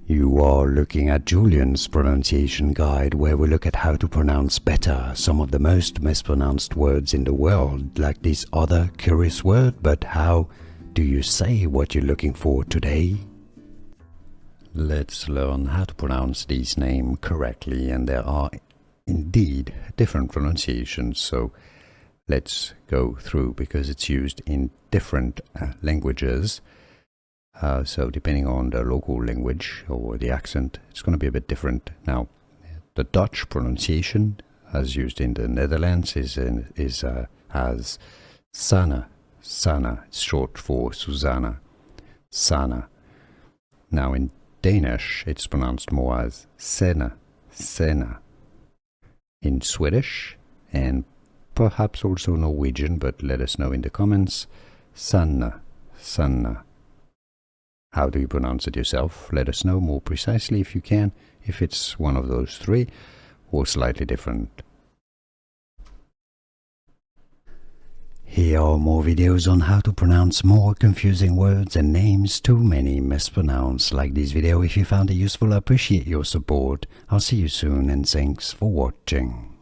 You are looking at Julian's pronunciation guide, where we look at how to pronounce better some of the most mispronounced words in the world, like this other curious word. But how do you say what you're looking for today? Let's learn how to pronounce this name correctly, and there are indeed different pronunciations, so let's go through because it's used in different languages. So depending on the local language or the accent, it's going to be a bit different. Now, the Dutch pronunciation, as used in the Netherlands, is as Sanne. Sanne, it's short for Susanna. Sanne. Now, in Danish, it's pronounced more as Sanne. Sanne. In Swedish, and perhaps also Norwegian, but let us know in the comments, Sanne. Sanne. How do you pronounce it yourself? Let us know more precisely if you can, if it's one of those three or slightly different. Here are more videos on how to pronounce more confusing words and names too many mispronounced. Like this video if you found it useful. I appreciate your support. I'll see you soon and thanks for watching.